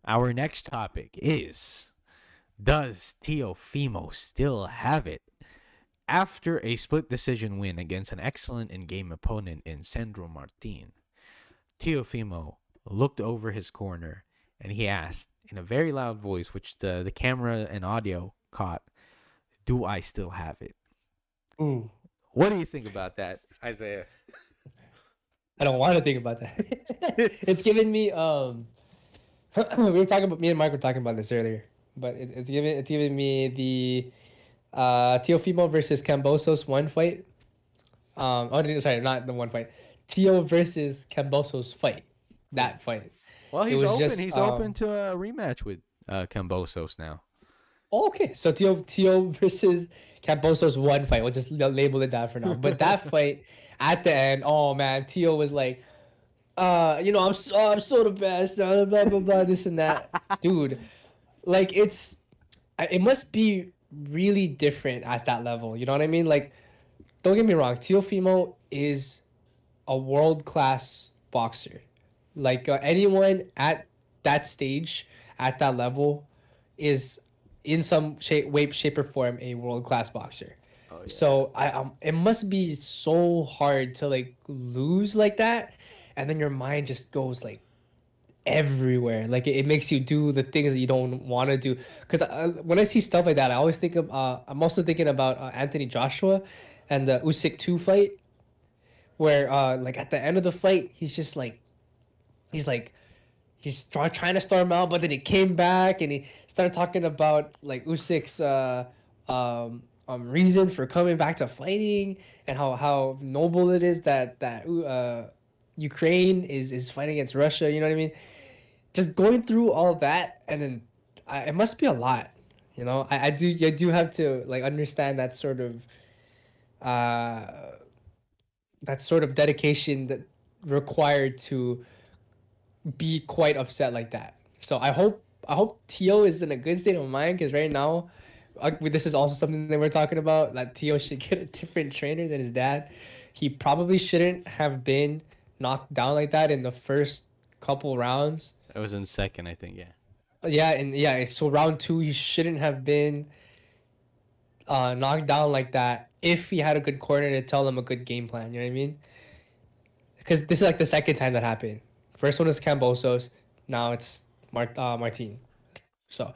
Our next topic is: does Teofimo still have it? After a split decision win against an excellent in game opponent in Sandro Martin, Teofimo looked over his corner and he asked in a very loud voice, which the camera and audio caught, "Do I still have it?" Ooh, What do you think about that, Isaiah? I don't want to think about that. It's giving me we were talking about me and Mike were talking about this earlier, but it's giving me the Teofimo versus Cambosos one fight. Oh no, sorry, not the one fight. Teo versus Cambosos fight. Yeah. That fight. Well, It he's was open. just He's open to a rematch with Cambosos now. oh, okay. So Teo versus Cambosos one fight. We'll just label it that for now. But that fight at the end, oh man, Teo was like, I'm so the best, blah blah blah, this and that, dude. Like it must be really different at that level. You know what I mean? Like, don't get me wrong, Teofimo is a world class boxer. Like anyone at that stage, at that level, is in some shape, or form a world class boxer. Oh yeah. So it must be so hard to like lose like that, and then your mind just goes like everywhere. Like it makes you do the things that you don't want to do. Because when I see stuff like that, I always think of. I'm also thinking about Anthony Joshua, and the Usyk 2 fight, where like at the end of the fight, he's like trying to storm out, but then he came back and he started talking about like Usyk's reason for coming back to fighting, and how noble it is that Ukraine is fighting against Russia. You know what I mean? Just going through all that, and then it must be a lot. You know, I do have to like understand uh, that sort of dedication that required to be quite upset like that. So I hope Tio is in a good state of mind, because right now, this is also something that we're talking about. That Tio should get a different trainer than his dad. He probably shouldn't have been knocked down like that in the first couple rounds. That was in second, I think. Yeah. Yeah, and yeah, so round two he shouldn't have been knocked down like that if he had a good corner to tell him a good game plan. You know what I mean? Because this is like the second time that happened. First one was Cambosos. Now it's Martin. So,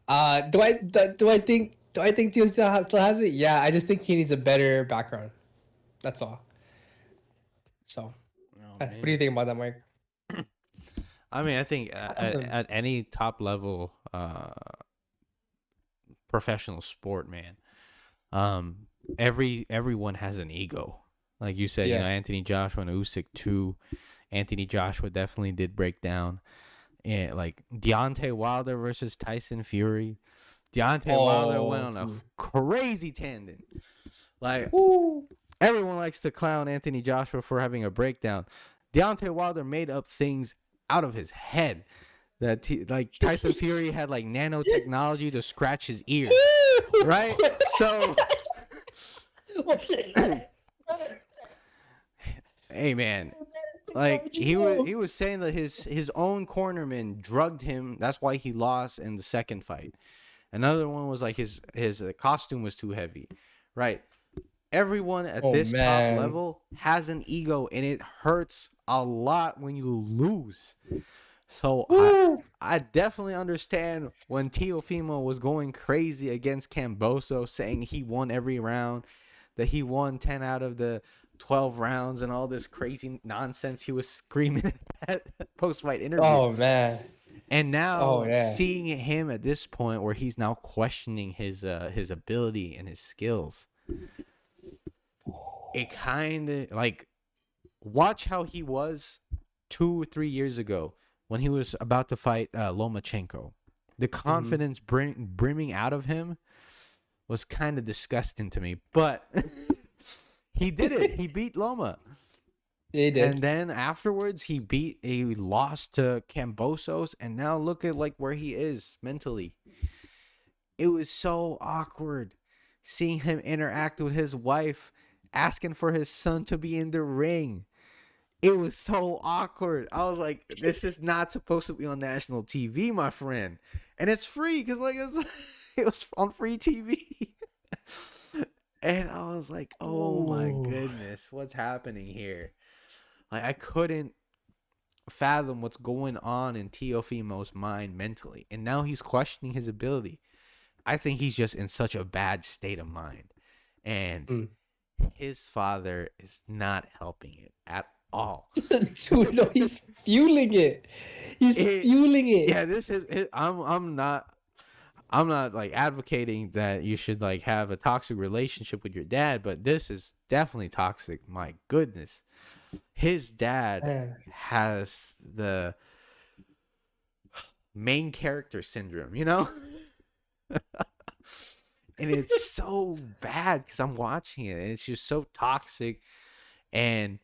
do I think Tio still has it? Yeah, I just think he needs a better background. That's all. So, Oh what do you man. think about that, Mike? I mean, I think at any top level professional sport, man, um, everyone has an ego. Like you said, Yeah. Anthony Joshua and Usyk too. Anthony Joshua definitely did break down. And like Deontay Wilder versus Tyson Fury. Deontay Wilder went Oh, on a dude. crazy tangent. Like Woo. everyone likes to clown Anthony Joshua for having a breakdown. Deontay Wilder made up things out of his head. Like Tyson Fury had like nanotechnology to scratch his ears, right? So, hey man, like he was saying that his own cornerman drugged him. That's why he lost in the second fight. Another one was like his costume was too heavy, right? Everyone at Oh this top man. level has an ego, and it hurts a lot when you lose. So Woo. I definitely understand when Teofimo was going crazy against Camboso, saying he won every round, that he won 10 out of the 12 rounds, and all this crazy nonsense he was screaming at that post fight interview. Oh man. And Oh now yeah. seeing him at this point where he's now questioning his ability and his skills, it kind of like watch how he was 2 or 3 years ago when he was about to fight Lomachenko. The Mm-hmm. confidence brimming out of him was kind of disgusting to me, but he did it. He beat Loma. He And did. then afterwards, he lost to Cambosos, and now look at like where he is mentally. It was so awkward seeing him interact with his wife, asking for his son to be in the ring. It was so awkward. I was like, this is not supposed to be on national TV, my friend. And it's free because like it was on free TV. And I was like, oh my Oh. goodness, what's happening here? Like I couldn't fathom what's going on in Teofimo's mind mentally. And now he's questioning his ability. I think he's just in such a bad state of mind. And Mm. his father is not helping it at all. Dude, no, he's fueling it. He's It, fueling it. yeah, this is it, I'm not like advocating that you should like have a toxic relationship with your dad, but this is definitely toxic. My goodness. His dad Man. has the main character syndrome, you know? And it's so bad because I'm watching it and it's just so toxic. And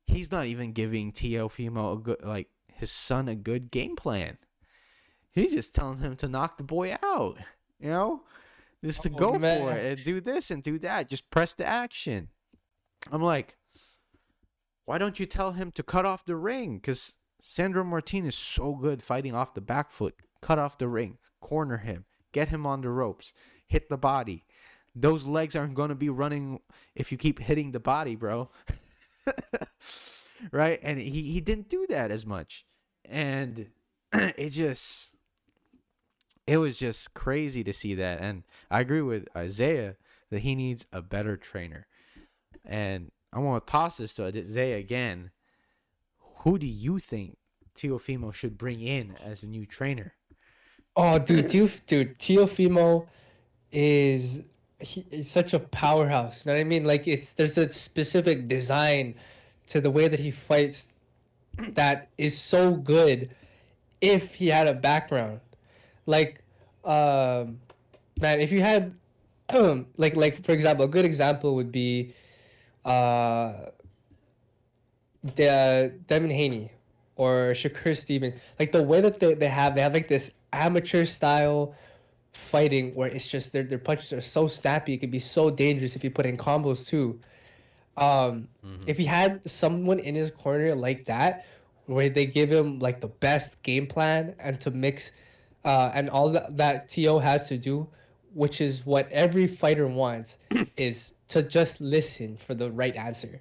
he's not even giving Teofimo a good, like his son, a good game plan. He's just telling him to knock the boy out, you know, just to Oh go for man. it and do this and do that. Just press the action. I'm like, why don't you tell him to cut off the ring? Because Sandro Martin is so good fighting off the back foot. Cut off the ring, corner him, get him on the ropes, hit the body. Those legs aren't going to be running if you keep hitting the body, bro. Right? And he didn't do that as much. And it was just crazy to see that. And I agree with Isaiah that he needs a better trainer. And I want to toss this to Isaiah again. Who do you think Teofimo should bring in as a new trainer? Oh, dude, Teofimo he's such a powerhouse. You know what I mean? Like there's a specific design to the way that he fights that is so good if he had a background. Like, um, man, if you had, like for example, a good example would be, uh, the Devin Haney or Shakur Steven. Like the way that they have like this amateur style fighting where it's just their punches are so snappy. It could be so dangerous if you put in combos too. Mm-hmm. If he had someone in his corner like that, where they give him like the best game plan and to mix, and all that To has to do, which is what every fighter wants, is to just listen for the right answer.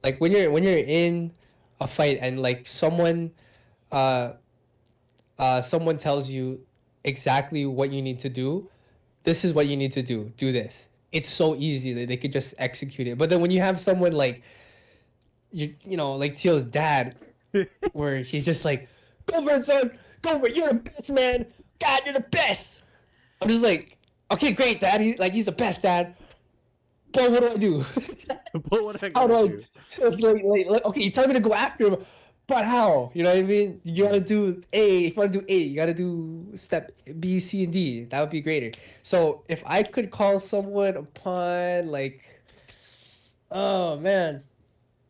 Like when you're in a fight and like uh, someone tells you exactly what you need to do, this is what you need to do. Do this. It's so easy that they could just execute it. But then when you have someone like like Teal's dad, where he's just like, "Go for it, son. Go for it. You're the best, man. God, you're the best." I'm just like, "Okay, great, dad. He's the best, dad." But what do I do? But what I How gotta do do? I okay, you tell me to go after him, but how? You know what I mean? You gotta Mm. do A. If you wanna do A, you gotta do step B, C, and D. That would be greater. So if I could call someone upon like, oh man,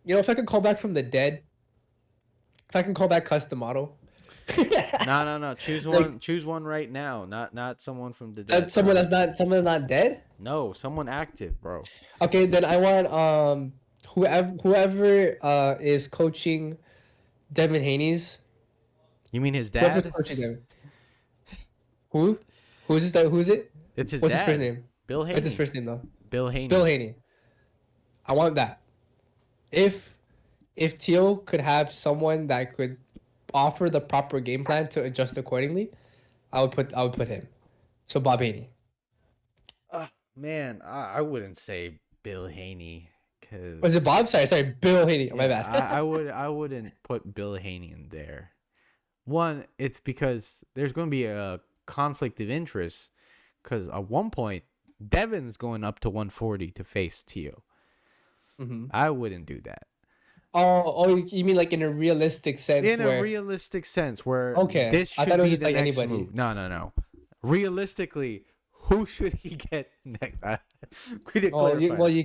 if I could call back from the dead, if I can call back Customato, No, no, no. Choose like one. Choose one right now. Not someone from the dead. someone that's not dead. No, someone active, bro. Okay, then I want whoever is coaching Devin Haney's. You mean his Whoever's dad? coaching them. Who? Who's this? Who's it? It's his What's his first dad, name? Bill What's his Haney. first name though? Bill Bill Haney. Haney. I want that. If Tio could have someone that could offer the proper game plan to adjust accordingly, I would put him. So Bob Haney. Man, I wouldn't say Bill Haney Was it Bob? because Sorry, Bill Haney. Oh, my yeah, bad. I wouldn't put Bill Haney in there. One, it's because there's going to be a conflict of interest because at one point Devin's going up to 140 to face Tio. hmm I wouldn't do that. you mean like in a realistic sense In a where? realistic sense, where Okay, this I thought should it was be just the like next anybody. move. No, no, no. Realistically, who should he get next? We didn't Oh, clarify that.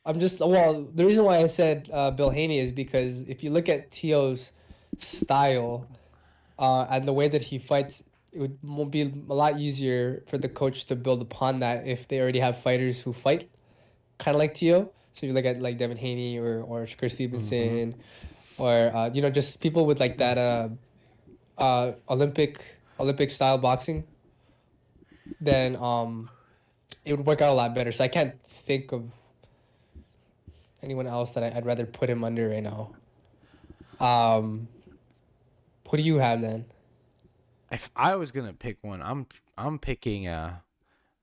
I'm just well. The reason why I said Bill Haney is because if you look at Tio's style, and the way that he fights, it would be a lot easier for the coach to build upon that if they already have fighters who fight kind of like Tio. So you look at like Devin Haney or Chris Mm-hmm. Stevenson, or just people with like that Olympic style boxing, then it would work out a lot better. So I can't think of anyone else that I'd rather put him under right now. Um, who do you have then? If I was gonna pick one, I'm picking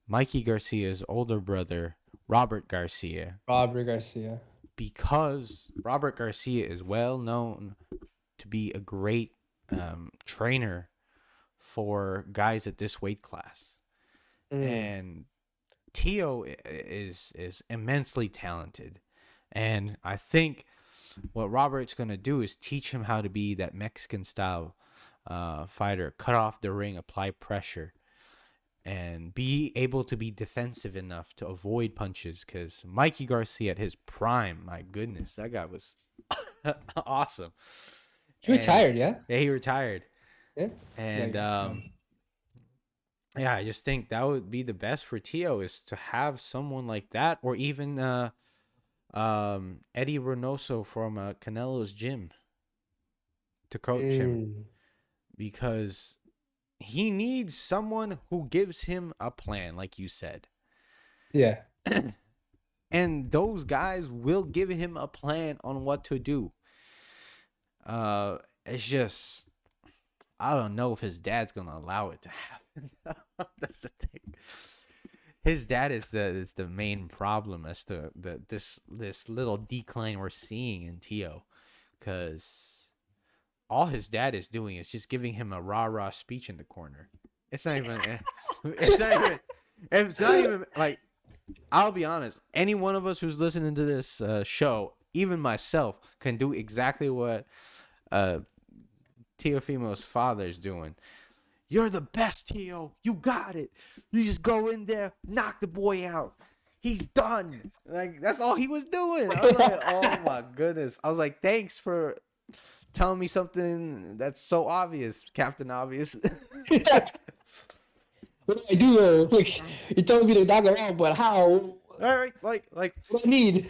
Mikey Garcia's older brother, Robert Garcia, Robert Garcia. because Robert Garcia is well known to be a great trainer for guys at this weight class, Mm, and Tio is immensely talented, and I think what Robert's gonna do is teach him how to be that Mexican style fighter, cut off the ring, apply pressure, and be able to be defensive enough to avoid punches. Because Mikey Garcia at his prime, my goodness, that guy was awesome. he And retired, yeah, yeah, he retired. yeah, And like yeah, I just think that would be the best for Tio is to have someone like that, or even Eddie Reynoso from Canelo's gym to coach him, mm, because he needs someone who gives him a plan, like you said. yeah. And those guys will give him a plan on what to do. It's just I don't know if his dad's gonna allow it to happen. That's the thing. His dad is the main problem as to this little decline we're seeing in Tio, because all his dad is doing is just giving him a rah speech in the corner. It's not even. It's not even. It's not even like. I'll be honest. Any one of us who's listening to this show, even myself, can do exactly what uh, Teofimo's father's doing. You're the best, Tio. You got it. You just go in there, knock the boy out. He's done. Like that's all he was doing. I was like, oh my goodness. I was like, thanks for telling me something that's so obvious, Captain Obvious. What do I do? Like you told me to knock him out, but how? All right, What do I need?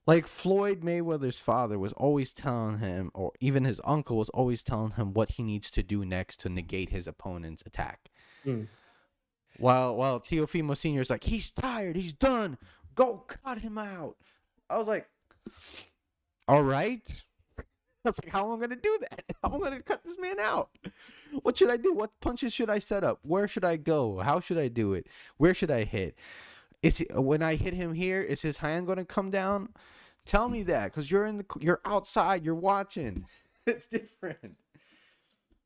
like Floyd Mayweather's father was always telling him, or even his uncle was always telling him what he needs to do next to negate his opponent's attack. Mm. While Teofimo Senior is like, he's tired, he's done, go cut him out. I was like, all right. That's like, how am I gonna do that? How am I gonna cut this man out? What should I do? What punches should I set up? Where should I go? How should I do it? Where should I hit? When I hit him here? Is his hand gonna come down? Tell me that, cause you're outside, you're watching. It's different,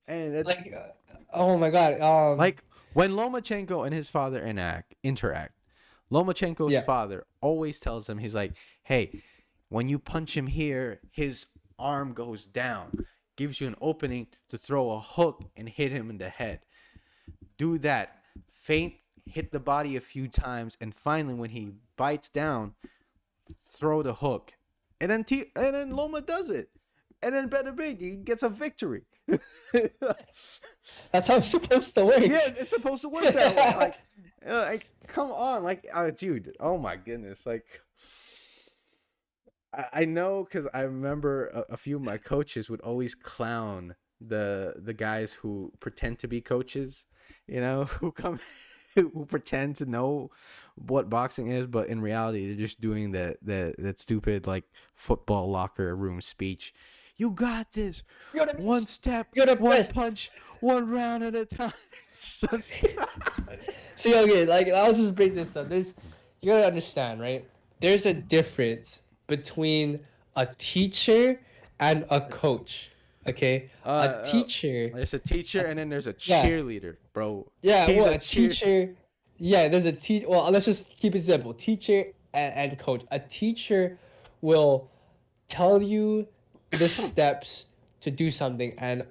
and it's Like, oh my god. like when Lomachenko and his father interact. Lomachenko's Yeah. father always tells him, he's like, hey, when you punch him here, his arm goes down, gives you an opening to throw a hook and hit him in the head. Do that. Feint, hit the body a few times, and finally, when he bites down, throw the hook. And then Loma does it. And then Better Big, he gets a victory. That's how it's supposed to work. Yeah, it's supposed to work that way. Like come on, dude. Oh my goodness, like I know because I remember a few of my coaches would always clown the guys who pretend to be coaches, who come who pretend to know what boxing is, but in reality they're just doing that stupid like football locker room speech. You got this. You're the One best. step, You're the one best. punch, one round at a time. See, okay, like I'll just break this up. You gotta understand, right? There's a difference between a teacher and a coach. Okay, a teacher, there's a teacher a, and then there's a yeah, cheerleader, bro. yeah. He's Well, a a cheer. teacher, yeah. There's a teach. Well, let's just keep it simple. Teacher and coach. A teacher will tell you the steps to do something and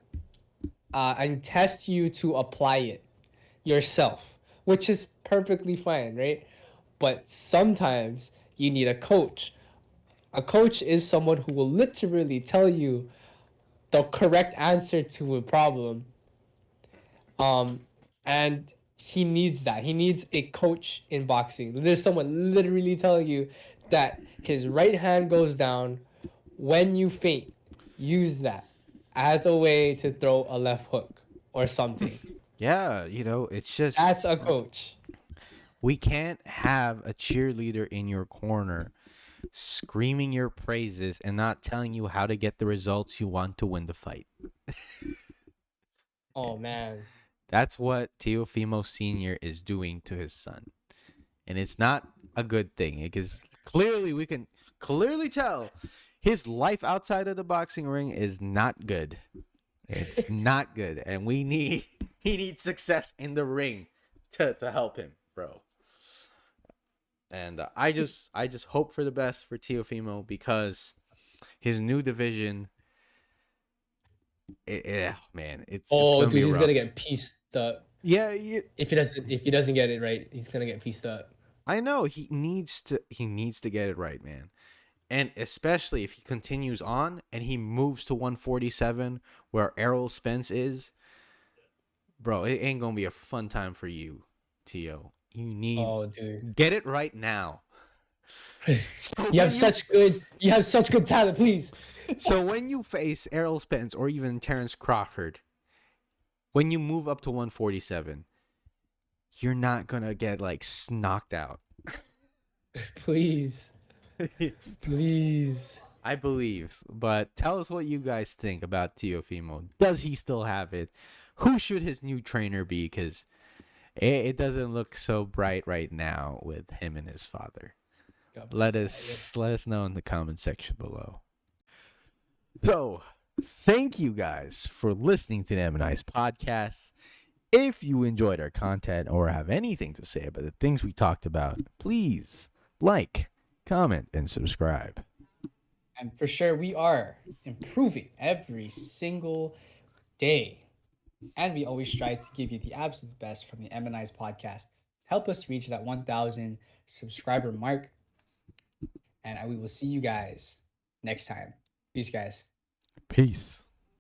test you to apply it yourself, which is perfectly fine, right? But sometimes you need a coach. A coach is someone who will literally tell you the correct answer to a problem. Um, and he needs that. He needs a coach in boxing. There's someone literally telling you that his right hand goes down when you faint. Use that as a way to throw a left hook or something. Yeah, it's just That's a coach. we can't have a cheerleader in your corner screaming your praises and not telling you how to get the results you want to win the fight. Oh man. That's what Teofimo Sr. is doing to his son. And it's not a good thing because clearly we can clearly tell his life outside of the boxing ring is not good. It's not good. And he needs success in the ring to help him, bro. And I just hope for the best for Teofimo because his new division, man, it's Oh, gonna dude, be he's gonna rough. get pieced up. Yeah, If he doesn't get it right, he's gonna get pieced up. I know he needs to get it right, man. And especially if he continues on and he moves to 147 where Errol Spence is, bro, it ain't gonna be a fun time for you, Tio. You need Oh, dude. get it right now. So You have when you such good talent, please. so when you face Errol Spence or even Terrence Crawford, when you move up to 147, you're not gonna get like knocked out. Please. Please. I believe, but tell us what you guys think about Teofimo. Does he still have it? Who should his new trainer be? Because it doesn't look so bright right now with him and his father. God bless Let that. Yeah. us let us know in the comment section below. So, thank you guys for listening to the M&I's podcast. If you enjoyed our content or have anything to say about the things we talked about, please like, comment, and subscribe. And for sure, we are improving every single day. And we always try to give you the absolute best from the M&I's podcast. Help us reach that 1,000 subscriber mark. And we will see you guys next time. Peace, guys. Peace.